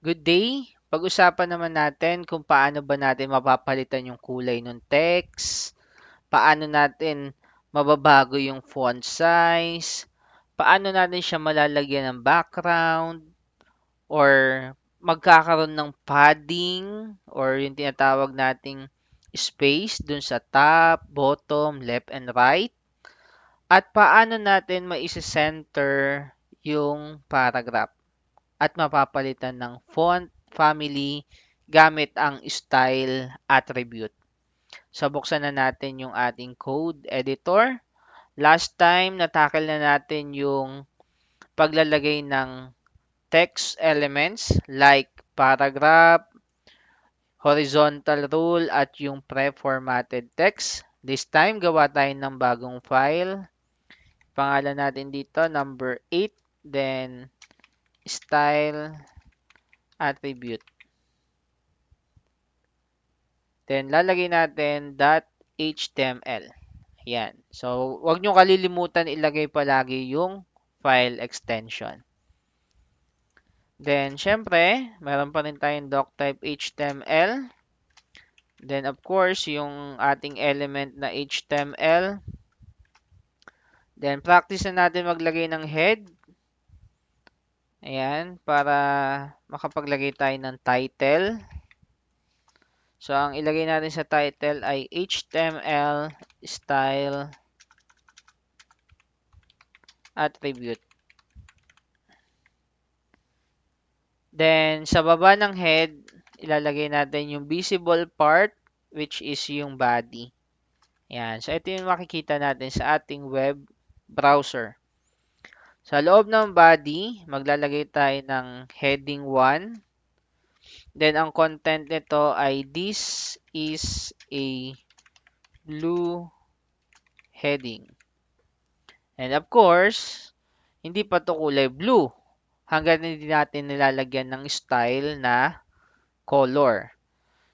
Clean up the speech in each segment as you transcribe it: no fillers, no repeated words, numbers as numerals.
Good day! Pag-usapan naman natin kung paano ba natin mapapalitan yung kulay ng text, paano natin mababago yung font size, paano natin siya malalagyan ng background, or magkakaroon ng padding, or yung tinatawag nating space dun sa top, bottom, left, and right, at paano natin maisi-center yung paragraph at mapapalitan ng font family gamit ang style attribute. So, buksan na natin yung ating code editor. Last time, natakil na natin yung paglalagay ng text elements like paragraph, horizontal rule, at yung pre-formatted text. This time, gawa tayo ng bagong file. Pangalan natin dito, number 8, then style attribute. Then, lalagay natin .html. Ayan. So, huwag nyo kalilimutan ilagay palagi yung file extension. Then, syempre, meron pa rin tayong doctype HTML. Then, of course, yung ating element na HTML. Then, practice na natin maglagay ng head. Ayan, para makapaglagay tayo ng title. So, ang ilagay natin sa title ay HTML style attribute. Then, sa baba ng head, ilalagay natin yung visible part, which is yung body. Ayan. So, ito yung makikita natin sa ating web browser. Sa loob ng body, maglalagay tayo ng heading 1. Then, ang content nito ay this is a blue heading. And of course, hindi pa to kulay blue hanggang hindi natin nilalagyan ng style na color.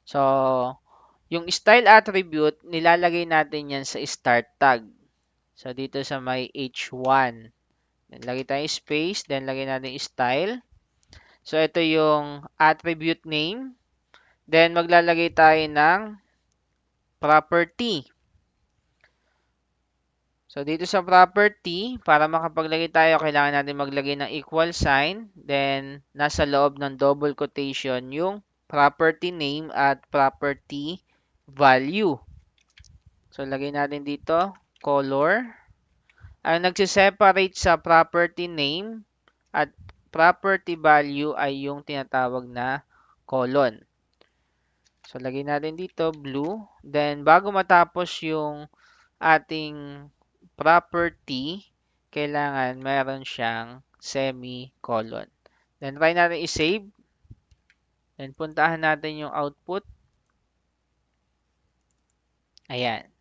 So, yung style attribute, nilalagay natin yan sa start tag. So, dito sa may H1. Then, lagay tayo space, then lagay natin style. So, ito yung attribute name. Then, maglalagay tayo ng property. So, dito sa property, para makapaglagay tayo, kailangan natin maglagay ng equal sign. Then, nasa loob ng double quotation yung property name at property value. So, lagay natin dito, color. Ang nagsiseparate sa property name at property value ay yung tinatawag na colon. So, lagay natin dito, blue. Then, bago matapos yung ating property, kailangan mayroon siyang semicolon. Then, try natin i-save. Then, puntahan natin yung output. Ayan.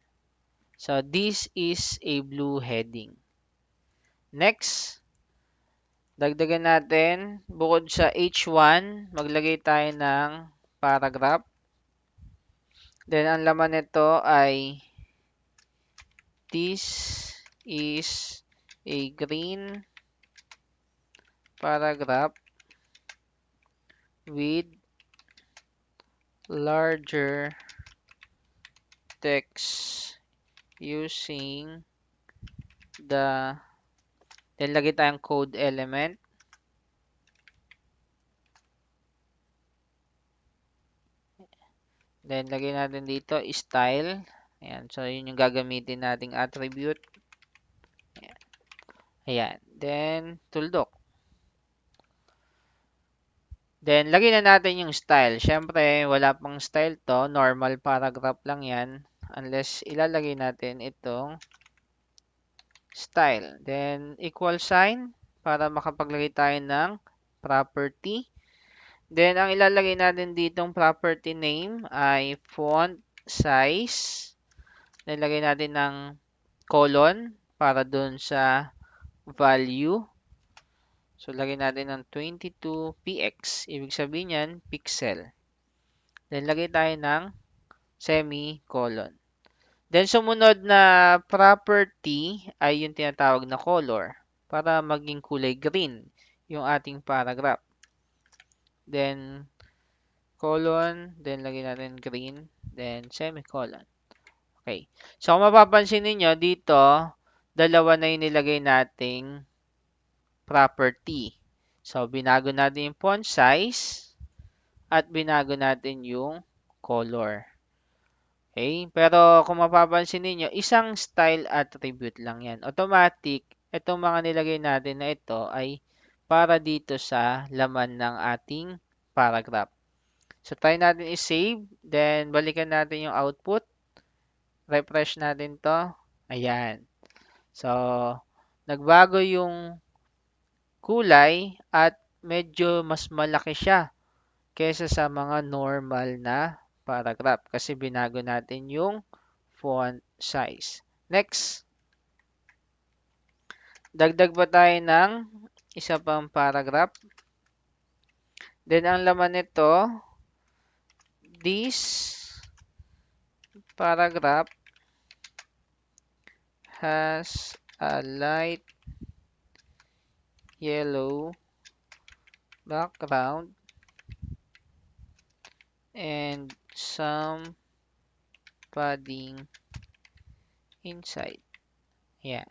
So, this is a blue heading. Next, dagdagan natin, bukod sa H1, maglagay tayo ng paragraph. Then, ang laman nito ay this is a green paragraph with larger text using the then lagay tayong code element. Then lagay natin dito style. Ayan. So, yun yung gagamitin nating attribute. Ayan. Ayan. Then, tuldok. Then, lagay na natin yung style. Siyempre, wala pang style to. Normal paragraph lang yan. Unless, ilalagay natin itong style. Then, equal sign para makapaglagay tayo ng property. Then, ang ilalagay natin ditong property name ay font size. Then, lagay natin ng colon para dun sa value. So, lagay natin ng 22px. Ibig sabihin yan, pixel. Then, lagay tayo ng semicolon. Then, sumunod na property ay yung tinatawag na color para maging kulay green yung ating paragraph. then colon, then lagyan natin green, then semicolon. Okay. So, kung mapapansin ninyo, dito, dalawa na yung nilagay nating property. So, binago natin yung font size at binago natin yung color. Okay? Pero kung mapapansin ninyo, isang style attribute lang yan. Automatic, itong mga nilagay natin na ito ay para dito sa laman ng ating paragraph. So, try natin i-save. Then, balikan natin yung output. Refresh natin to. Ayan. So, nagbago yung kulay at medyo mas malaki siya kaysa sa mga normal na paragraph kasi binago natin yung font size. Next, dagdag pa tayo ng isa pang paragraph. Then, ang laman nito, this paragraph has a light yellow background and some padding inside. Ayan.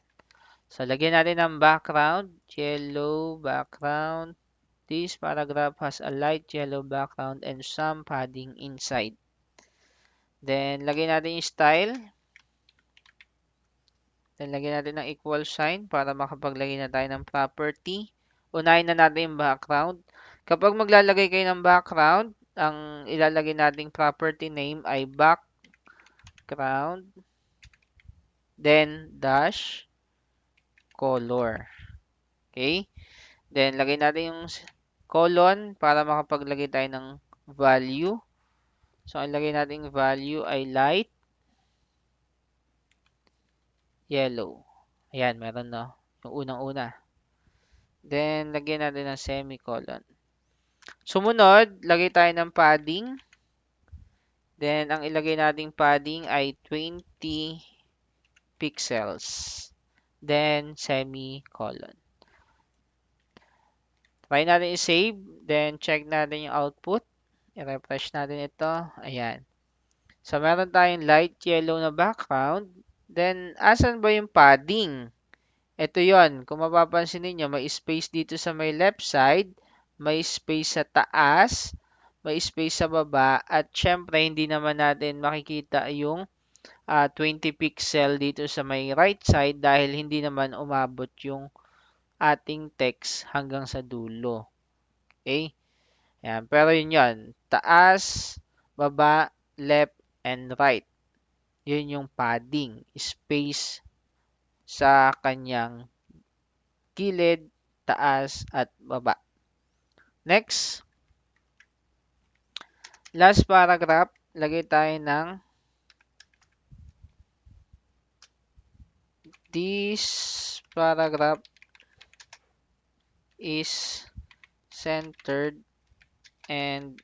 So, lagyan natin ng background, yellow background. This paragraph has a light yellow background and some padding inside. Then, lagyan natin yung style. Then, lagyan natin ng equal sign para makapaglagay na tayo ng property. Unahin na natin yung background. Kapag maglalagay kayo ng background, ang ilalagay nating property name ay background, then dash color. Okay? Then, lagay natin yung colon para makapaglagay tayo ng value. So, ang lagay natin value ay light yellow. Ayan, meron na. Yung unang-una. Then, lagyan natin ng semicolon. Sumunod, lagay tayo ng padding. Then, ang ilagay nating padding ay 20 pixels. Then, semicolon. Try natin i-save. Then, check natin yung output. I-refresh natin ito. Ayan. So, meron tayong light yellow na background. Then, asan ba yung padding? Ito yon. Kung mapapansin ninyo, may space dito sa may left side, may space sa taas, may space sa baba, at syempre, hindi naman natin makikita yung 20 pixel dito sa may right side dahil hindi naman umabot yung ating text hanggang sa dulo. Okay? Ayan. Pero yun yun. Taas, baba, left, and right. Yun yung padding. Space sa kanyang gilid, taas, at baba. Next, last paragraph, lagay tayo ng this paragraph is centered and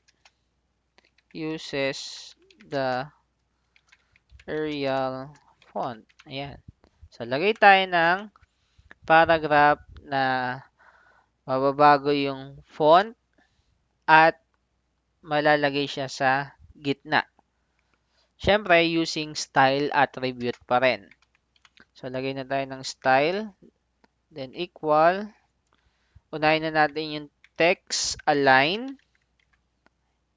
uses the Arial font. Ayan. So, lagay tayo ng paragraph na mababago yung font at malalagay siya sa gitna. Siyempre, using style attribute pa rin. So, lagay na tayo ng style. Then, equal. Unahin na natin yung text align.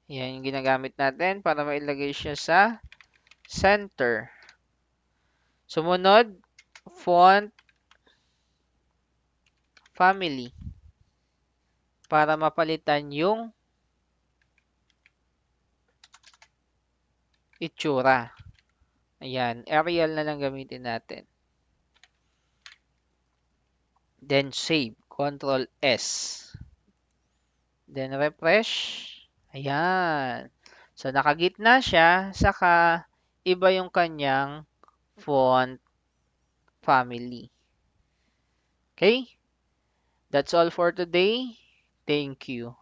Yan yung ginagamit natin para mailagay siya sa center. Sumunod, font family. Para mapalitan yung itsura. Ayan, Arial na lang gamitin natin. Then save, Control S. Then refresh. Ayan. So nakagitna siya, saka iba yung kanyang font family. Okay? That's all for today. Thank you.